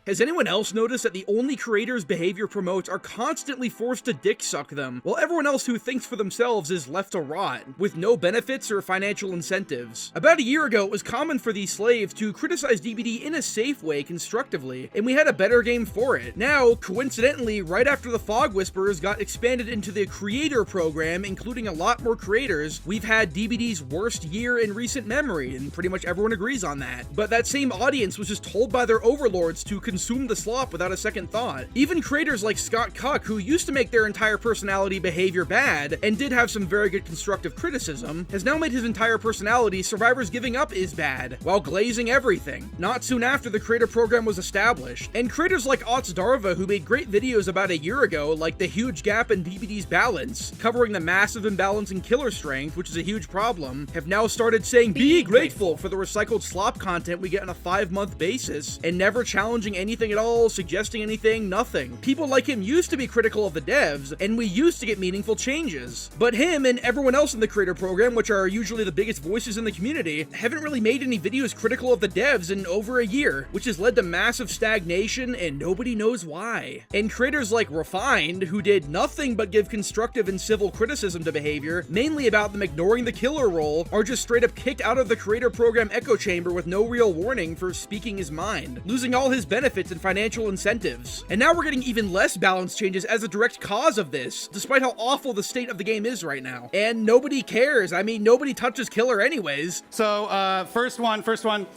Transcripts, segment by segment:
Has anyone else noticed that the only creators behavior promotes are constantly forced to dick suck them, while everyone else who thinks for themselves is left to rot, with no benefits or financial incentives? About a year ago, it was common for these slaves to criticize DBD in a safe way constructively, and we had a better game for it. Now, coincidentally, right after the Fog Whisperers got expanded into the creator program, including a lot more creators, we've had DBD's worst year in recent memory, and pretty much everyone agrees on that. But that same audience was just told by their overlords to consume the slop without a second thought. Even creators like Scott Cuck, who used to make their entire personality behavior bad, and did have some very good constructive criticism, has now made his entire personality Survivor's giving up is bad, while glazing everything, not soon after the creator program was established. And creators like Ots Darva, who made great videos about a year ago, like the huge gap in DBD's balance, covering the massive imbalance in killer strength, which is a huge problem, have now started saying be grateful for the recycled slop content we get on a 5-month basis, and never challenging anything at all, suggesting anything, nothing. People like him used to be critical of the devs, and we used to get meaningful changes. But him and everyone else in the creator program, which are usually the biggest voices in the community, haven't really made any videos critical of the devs in over a year, which has led to massive stagnation, and nobody knows why. And creators like Refined, who did nothing but give constructive and civil criticism to behavior, mainly about them ignoring the killer role, are just straight up kicked out of the creator program echo chamber with no real warning for speaking his mind, losing all his benefits and financial incentives. And now we're getting even less balance changes as a direct cause of this, despite how awful the state of the game is right now. And nobody cares. I mean, nobody touches killer anyways. So, first one.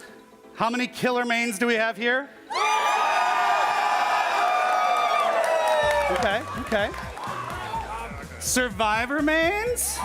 How many killer mains do we have here? Okay. Survivor mains?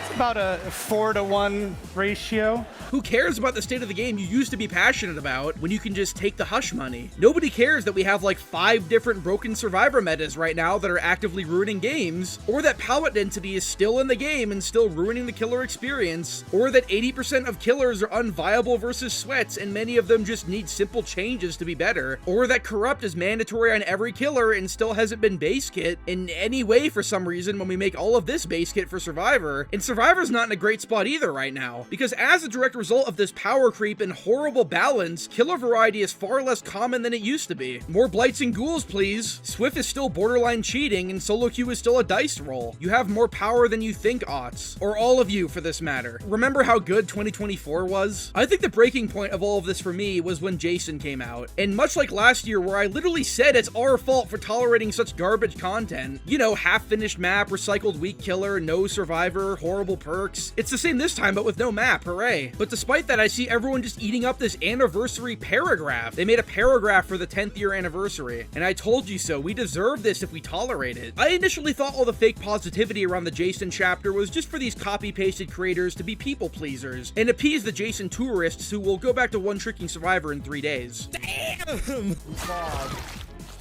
It's about a 4-to-1 ratio. Who cares about the state of the game you used to be passionate about when you can just take the hush money? Nobody cares that we have like 5 different broken Survivor metas right now that are actively ruining games, or that palette density is still in the game and still ruining the killer experience, or that 80% of killers are unviable versus sweats and many of them just need simple changes to be better, or that corrupt is mandatory on every killer and still hasn't been base kit in any way for some reason when we make all of this base kit for Survivor. And Survivor's not in a great spot either right now, because as a direct result of this power creep and horrible balance, killer variety is far less common than it used to be. More blights and ghouls, please. Swift is still borderline cheating, and solo queue is still a dice roll. You have more power than you think, Ots. Or all of you, for this matter. Remember how good 2024 was? I think the breaking point of all of this for me was when Jason came out. And much like last year, where I literally said it's our fault for tolerating such garbage content, you know, half-finished map, recycled weak killer, no survivor, horrible perks. It's the same this time, but with no map, hooray. But despite that, I see everyone just eating up this anniversary paragraph. They made a paragraph for the 10th year anniversary. And I told you so, we deserve this if we tolerate it. I initially thought all the fake positivity around the Jason chapter was just for these copy-pasted creators to be people pleasers and appease the Jason tourists who will go back to one-tricking Survivor in 3 days. Damn!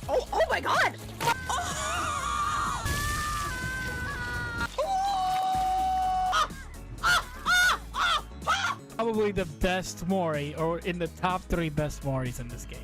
Oh my god! Probably the best Mori, or in the top 3 best Moris in this game.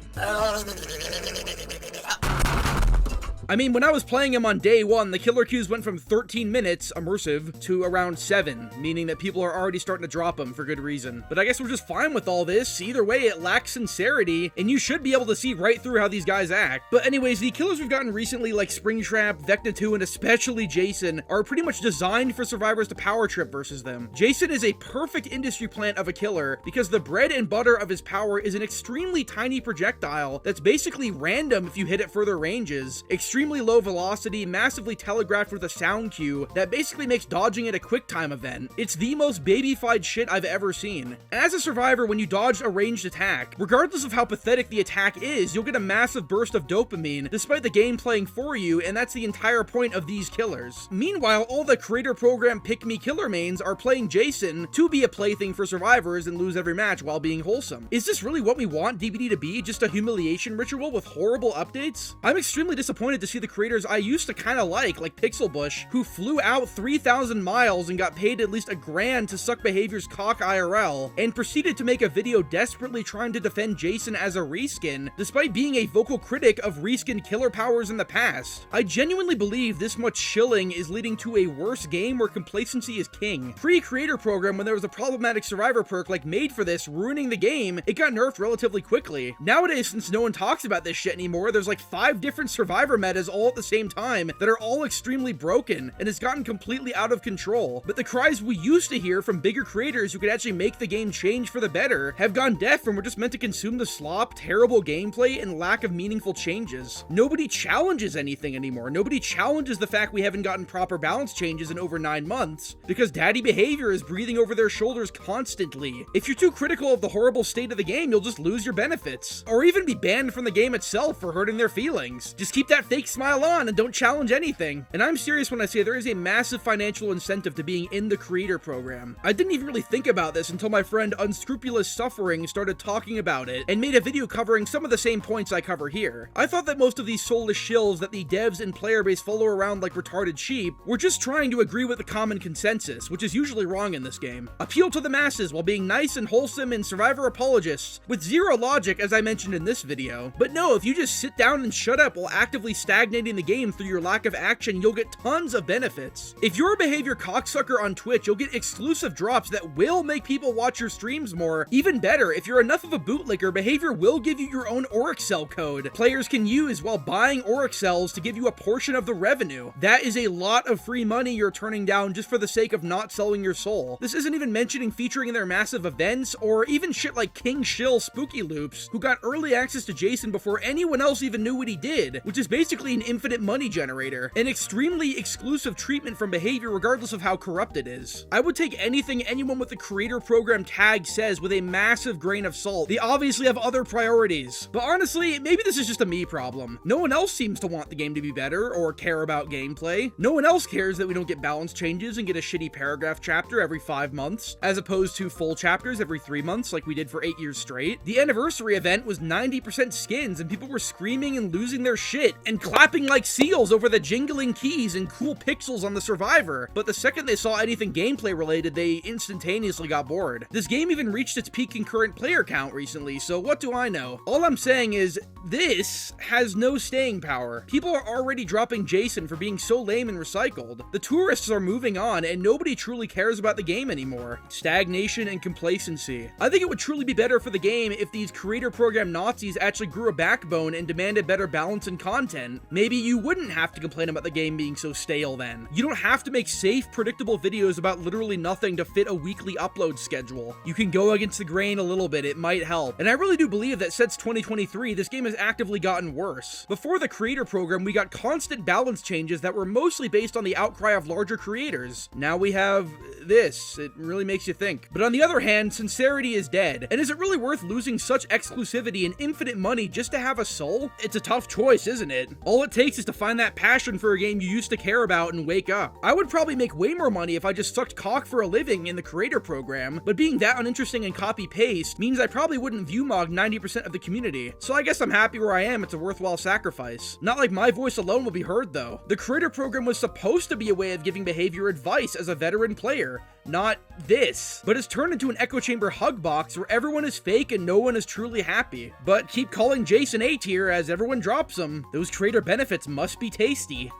I mean, when I was playing him on day 1, the killer queues went from 13 minutes, immersive, to around 7, meaning that people are already starting to drop him for good reason. But I guess we're just fine with all this. Either way, it lacks sincerity, and you should be able to see right through how these guys act. But anyways, the killers we've gotten recently, like Springtrap, Vecna 2, and especially Jason, are pretty much designed for survivors to power trip versus them. Jason is a perfect industry plant of a killer because the bread and butter of his power is an extremely tiny projectile that's basically random if you hit it further ranges, extremely low velocity, massively telegraphed with a sound cue that basically makes dodging it a quick time event. It's the most babyfied shit I've ever seen. As a survivor, when you dodge a ranged attack, regardless of how pathetic the attack is, you'll get a massive burst of dopamine despite the game playing for you, and that's the entire point of these killers. Meanwhile, all the creator program pick-me killer mains are playing Jason to be a plaything for survivors and lose every match while being wholesome. Is this really what we want DBD to be? Just a humiliation ritual with horrible updates? I'm extremely disappointed to see the creators I used to kinda like Pixelbush, who flew out 3,000 miles and got paid at least $1,000 to suck behavior's cock IRL, and proceeded to make a video desperately trying to defend Jason as a reskin, despite being a vocal critic of reskin killer powers in the past. I genuinely believe this much shilling is leading to a worse game where complacency is king. Pre-creator program, when there was a problematic survivor perk made for this ruining the game, it got nerfed relatively quickly. Nowadays, since no one talks about this shit anymore, there's 5 different survivor metas all at the same time that are all extremely broken, and it's gotten completely out of control. But the cries we used to hear from bigger creators who could actually make the game change for the better have gone deaf, and we're just meant to consume the slop, terrible gameplay, and lack of meaningful changes. Nobody challenges anything anymore. Nobody challenges the fact we haven't gotten proper balance changes in over 9 months, because daddy behavior is breathing over their shoulders constantly. If you're too critical of the horrible state of the game, you'll just lose your benefits, or even be banned from the game itself for hurting their feelings. Just keep that fake smile on and don't challenge anything. And I'm serious when I say there is a massive financial incentive to being in the creator program. I didn't even really think about this until my friend Unscrupulous Suffering started talking about it and made a video covering some of the same points I cover here. I thought that most of these soulless shills that the devs and player base follow around like retarded sheep were just trying to agree with the common consensus, which is usually wrong in this game. Appeal to the masses while being nice and wholesome and survivor apologists, with zero logic, as I mentioned in this video. But no, if you just sit down and shut up while actively stagnating the game through your lack of action, you'll get tons of benefits. If you're a behavior cocksucker on Twitch, you'll get exclusive drops that will make people watch your streams more. Even better, if you're enough of a bootlicker, behavior will give you your own Auric Cell code players can use while buying Auric Cells to give you a portion of the revenue. That is a lot of free money you're turning down just for the sake of not selling your soul. This isn't even mentioning featuring in their massive events, or even shit like King Shill Spooky Loops, who got early access to Jason before anyone else even knew what he did, which is basically an infinite money generator, an extremely exclusive treatment from behavior regardless of how corrupt it is. I would take anything anyone with the creator program tag says with a massive grain of salt. They obviously have other priorities. But honestly, maybe this is just a me problem. No one else seems to want the game to be better or care about gameplay. No one else cares that we don't get balance changes and get a shitty paragraph chapter every 5 months, as opposed to full chapters every 3 months like we did for 8 years straight. The anniversary event was 90% skins, and people were screaming and losing their shit and clapping like seals over the jingling keys and cool pixels on the survivor. But the second they saw anything gameplay related, they instantaneously got bored. This game even reached its peak concurrent player count recently, so what do I know? All I'm saying is, this has no staying power. People are already dropping Jason for being so lame and recycled. The tourists are moving on, and nobody truly cares about the game anymore. Stagnation and complacency. I think it would truly be better for the game if these creator program Nazis actually grew a backbone and demanded better balance and content. Maybe you wouldn't have to complain about the game being so stale then. You don't have to make safe, predictable videos about literally nothing to fit a weekly upload schedule. You can go against the grain a little bit, it might help. And I really do believe that since 2023, this game has actively gotten worse. Before the creator program, we got constant balance changes that were mostly based on the outcry of larger creators. Now we have this. It really makes you think. But on the other hand, sincerity is dead. And is it really worth losing such exclusivity and infinite money just to have a soul? It's a tough choice, isn't it? All it takes is to find that passion for a game you used to care about and wake up. I would probably make way more money if I just sucked cock for a living in the creator program, but being that uninteresting and copy-paste means I probably wouldn't view mog 90% of the community. So I guess I'm happy where I am. It's a worthwhile sacrifice. Not like my voice alone will be heard though. The creator program was supposed to be a way of giving behavior advice as a veteran player, not this. But it's turned into an echo chamber hug box where everyone is fake and no one is truly happy. But keep calling Jason A tier as everyone drops him. Those creator benefits must be tasty.